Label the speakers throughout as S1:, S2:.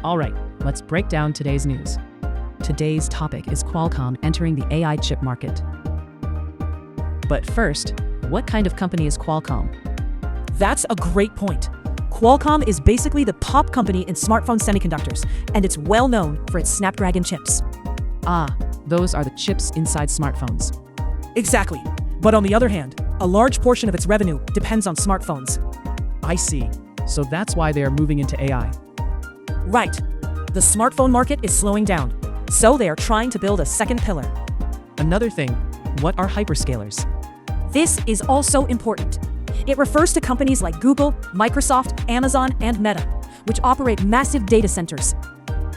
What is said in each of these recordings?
S1: Alright, let's break down today's news. Today's topic is Qualcomm entering the AI chip market. But first, what kind of company is Qualcomm?
S2: That's a great point. Qualcomm is basically the top company in smartphone semiconductors, and it's well known for its Snapdragon chips.
S1: Ah, those are the chips inside smartphones.
S2: Exactly. But on the other hand, a large portion of its revenue depends on smartphones.
S1: I see. So that's why they are moving into AI.
S2: Right. The smartphone market is slowing down, so they are trying to build a second pillar.
S1: Another thing, what are hyperscalers?
S2: This is also important. It refers to companies like Google, Microsoft, Amazon, and Meta, which operate massive data centers.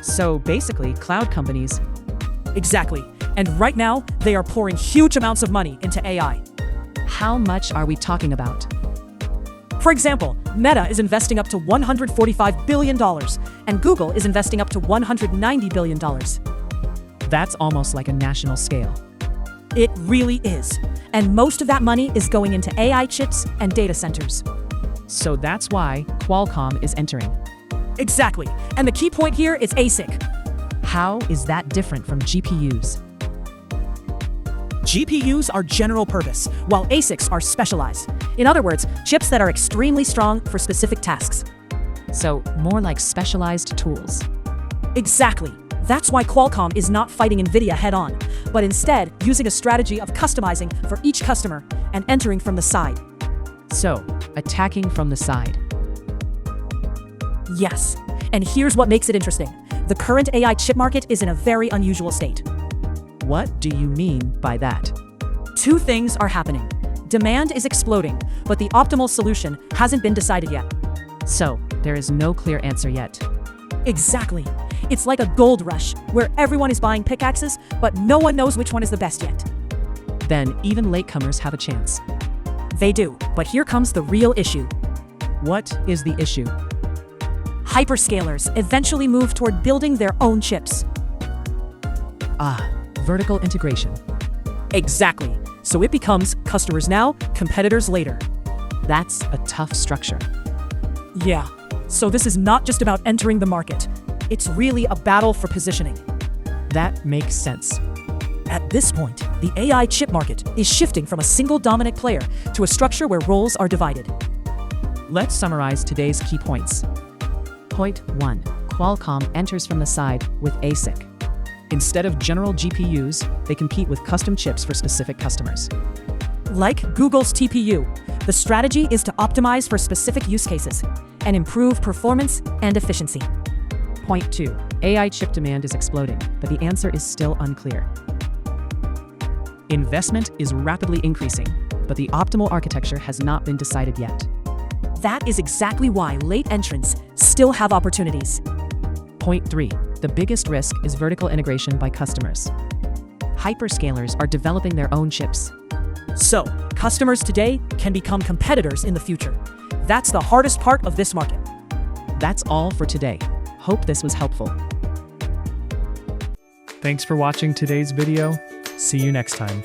S1: So basically, cloud companies.
S2: Exactly. And right now, they are pouring huge amounts of money into AI.
S1: How much are we talking about?
S2: For example, Meta is investing up to $145 billion, and Google is investing up to $190 billion.
S1: That's almost like a national scale.
S2: It really is. And most of that money is going into AI chips and data centers.
S1: So that's why Qualcomm is entering.
S2: Exactly. And the key point here is ASIC.
S1: How is that different from GPUs?
S2: GPUs are general purpose, while ASICs are specialized. In other words, chips that are extremely strong for specific tasks.
S1: So more like specialized tools.
S2: Exactly. That's why Qualcomm is not fighting NVIDIA head-on, but instead using a strategy of customizing for each customer and entering from the side.
S1: So, attacking from the side.
S2: Yes. And here's what makes it interesting. The current AI chip market is in a very unusual state.
S1: What do you mean by that?
S2: Two things are happening. Demand is exploding, but the optimal solution hasn't been decided yet.
S1: So, there is no clear answer yet.
S2: Exactly. It's like a gold rush, where everyone is buying pickaxes, but no one knows which one is the best yet.
S1: Then even latecomers have a chance.
S2: They do, but here comes the real issue.
S1: What is the issue?
S2: Hyperscalers eventually move toward building their own chips.
S1: Vertical integration.
S2: Exactly. So it becomes customers now, competitors later.
S1: That's a tough structure.
S2: Yeah. So this is not just about entering the market. It's really a battle for positioning.
S1: That makes sense.
S2: At this point, the AI chip market is shifting from a single dominant player to a structure where roles are divided.
S1: Let's summarize today's key points. Point 1. Qualcomm enters from the side with ASIC. Instead of general GPUs, they compete with custom chips for specific customers.
S2: Like Google's TPU, the strategy is to optimize for specific use cases and improve performance and efficiency.
S1: Point 2. AI chip demand is exploding, but the answer is still unclear. Investment is rapidly increasing, but the optimal architecture has not been decided yet.
S2: That is exactly why late entrants still have opportunities.
S1: Point 3. The biggest risk is vertical integration by customers. Hyperscalers are developing their own chips.
S2: So, customers today can become competitors in the future. That's the hardest part of this market.
S1: That's all for today. Hope this was helpful.
S3: Thanks for watching today's video. See you next time.